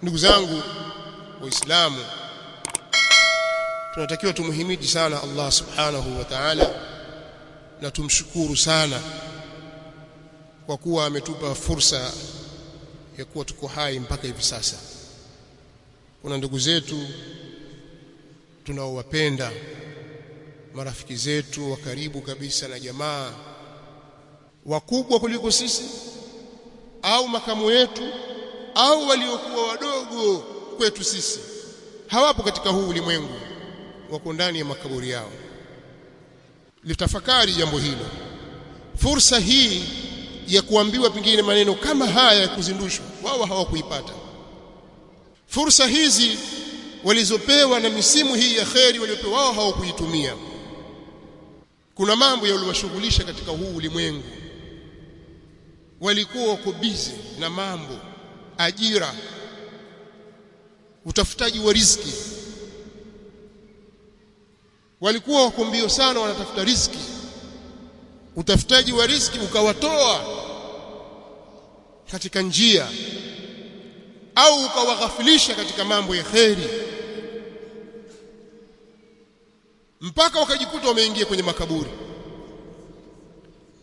Ndugu zangu Waislamu, tunatakiwa tumhimidi sana Allah subhanahu wa ta'ala na tumshukuru sana kwa kuwa ametupa fursa ya kuwa tuko hai mpaka hivi sasa. Kuna ndugu zetu tunaowapenda, marafiki zetu wa karibu kabisa na jamaa wakubwa kuliko sisi au makamu yetu au waliokuwa wadogo kwetu sisi, hawapo katika huu ulimwengu, wako ndani ya makaburi yao. Litafakari jambo hilo. Fursa hii ya kuambiwa pengine maneno kama haya ya kuzindushwa, wao hawakuipata. Fursa hizi walizopewa na misimu hii ya kheri waliopewa, wao hawakuitumia. Kuna mambo yaliwashughulisha katika huu ulimwengu, walikuwa wako busy na mambo, ajira, utafutaji wa riziki. Walikuwa wako mbio sana, wanatafuta riziki. Utafutaji wa riziki ukawatoa katika njia au ukawaghafilisha katika mambo ya kheri, mpaka wakajikuta wameingia kwenye makaburi.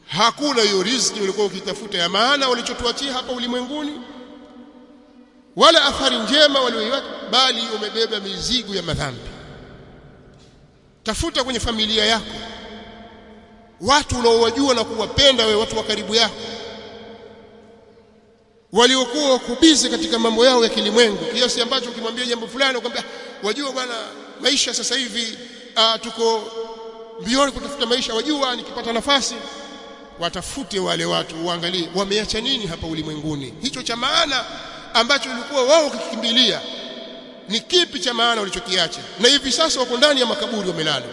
Hakuna hiyo riziki walikuwa ukitafuta ya maana walichotuachia hapa ulimwenguni, wala athari njema walioiacha, bali umebeba mizigo ya madhambi. Tafuta kwenye familia yako watu unaowajua na kuwapenda wewe, watu wa karibu yako waliokuwa wakubize katika mambo yao ya kilimwengu, kiasi ambacho ukimwambia jambo fulani ukamwambia, wajua bwana, maisha sasa hivi tuko mbioni kutafuta maisha, wajua nikipata nafasi. Watafute wale watu, uangalie wameacha nini hapa ulimwenguni, hicho cha maana ambacho ulikuwa wao ukikimbilia, ni kipi cha maana walichokiacha, na hivi sasa wako ndani ya makaburi wamelala.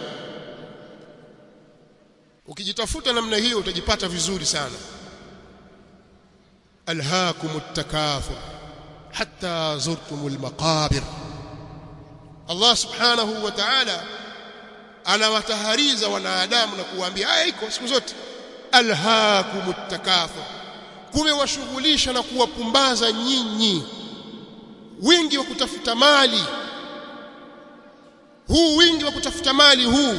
Ukijitafuta namna hiyo utajipata vizuri sana. Alhaakumut takathur hatta zurtumul maqabir. Allah subhanahu wa ta'ala anawatahariza wanadamu na kuwaambia haya iko siku zote. Alhaakumut takathur, kumewashughulisha na kuwapumbaza nyinyi wingi wa kutafuta mali. Huu wingi wa kutafuta mali huu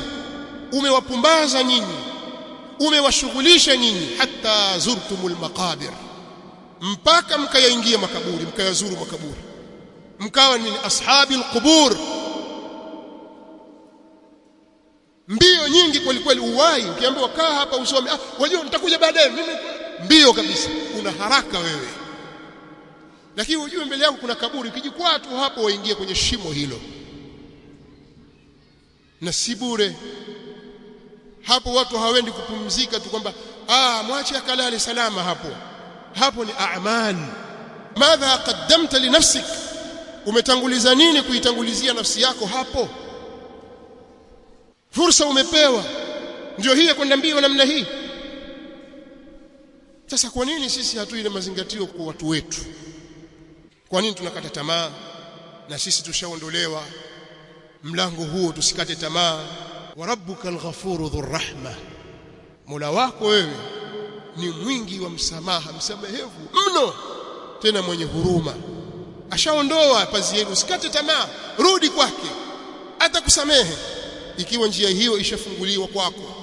umewapumbaza nyinyi, umewashughulisha nyinyi, hatta zurtumul maqabir, mpaka mkayaingia makaburi, mkayazuru makaburi, mkawa ni ashabil qubur. Mbio nyingi kweli kweli, uwai ukiambiwa kaa hapa usome, wajua nitakuja baadaye mimi, mbio kabisa, una haraka wewe. Lakini ujue mbele yako kuna kaburi, ukijikwaa tu hapo waingia kwenye shimo hilo, na si bure. Hapo watu hawendi kupumzika tu kwamba mwache akalale salama. Hapo ni a'mal. Madha qaddamta li nafsik, umetanguliza nini kuitangulizia nafsi yako hapo? Fursa umepewa ndio hii kwenda mbio namna hii. Sasa kwa nini sisi hatui ile mazingatio kwa watu wetu? Kwa nini tunakata tamaa? Na sisi tushaondolewa mlango huo, tusikate tamaa. Wa rabbukal ghafuru dhur rahma, Mola wako wewe ni mwingi wa msamaha, msamehevu mno, tena mwenye huruma. Ashaondoa pazi yenu, usikate tamaa, rudi kwake, atakusamehe ikiwa njia hiyo ishafunguliwa kwako.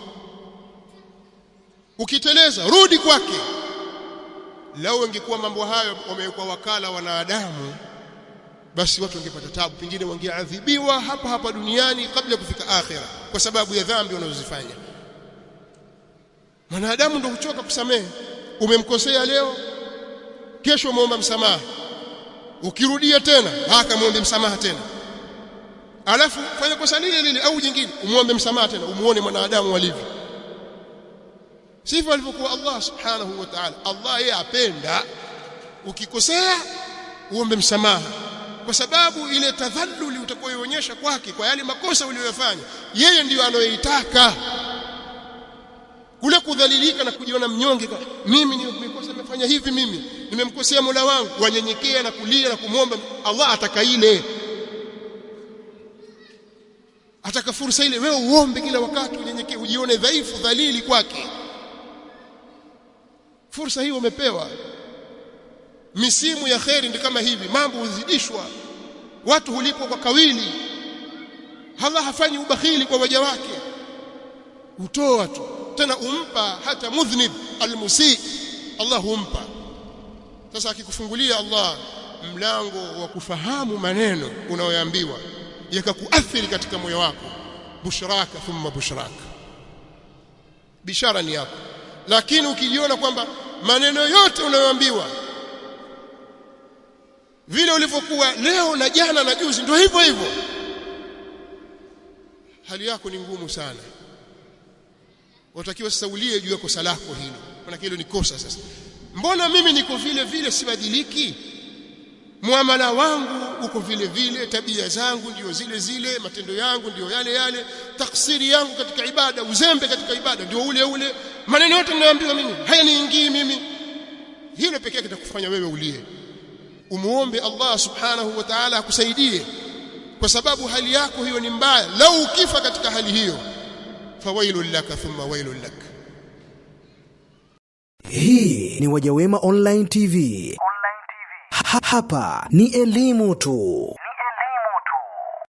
Ukiteleza, rudi kwake. Lao ingekuwa mambo hayo wamekuwa wakala wanadamu, basi watu wangepata tabu, pengine wangeadhibiwa hapa hapa duniani kabla ya kufika akhira, kwa sababu ya dhambi wanazozifanya. Mwanadamu ndio huchoka kusamehe. Umemkosea leo, kesho muomba msamaha, ukirudia tena akamwombe msamaha tena, alafu fanya kosa lile au jingine umuombe msamaha tena. Umuone mwanadamu walivyo, sivyo alivyokuwa Allah subhanahu wa ta'ala. Allah yeye apenda ukikosea uombe msamaha, kwa sababu ile tadhalluli utakayoonyesha kwake kwa yale makosa uliyofanya, yeye ndiyo anayoitaka. Kule kudhalilika na kujiona mnyonge, mimi nimekosa, nimefanya hivi, mimi nimemkosea Mola wangu, wanyenyekea na kulia na kumwomba Allah, ataka ile, ataka fursa ile wewe uombe kila wakati, unyenyekee, ujione dhaifu, dhalili kwake. Fursa hiyo umepewa. Misimu ya kheri ndio kama hivi, mambo huzidishwa, watu hulipwa kwa kawili. Allah hafanyi ubakhili kwa waja wake, utoa tu, tena umpa hata mudhnib almusii, Allah humpa. Sasa akikufungulia Allah mlango wa kufahamu maneno unayoambiwa yakakuathiri katika moyo wako, bushraka thumma bushraka, bishara ni yako. Lakini ukijiona kwamba maneno yote unayoambiwa vile ulivyokuwa leo na jana na juzi ndio hivyo hivyo, hali yako ni ngumu sana. Watakiwa sasa ulie juu ya kosa lako hilo, maana hilo ni kosa. Sasa mbona mimi niko vile vile sibadiliki? Muamala wangu uko vile vile, tabia zangu ndio zile zile, matendo yangu ndio yale yale, taksiri yangu katika ibada, uzembe katika ibada ndio ule ule, maneno yote ninayoambiwa mimi hayaniingii mimi. Hilo pekee kitakufanya wewe ulie, umuombe Allah subhanahu wa ta'ala akusaidie, kwa sababu hali yako hiyo ni mbaya. Lau ukifa katika hali hiyo, fawailul laka thumma wailul lak. Hii ni Wajawema Online TV. Hapa ni elimu tu.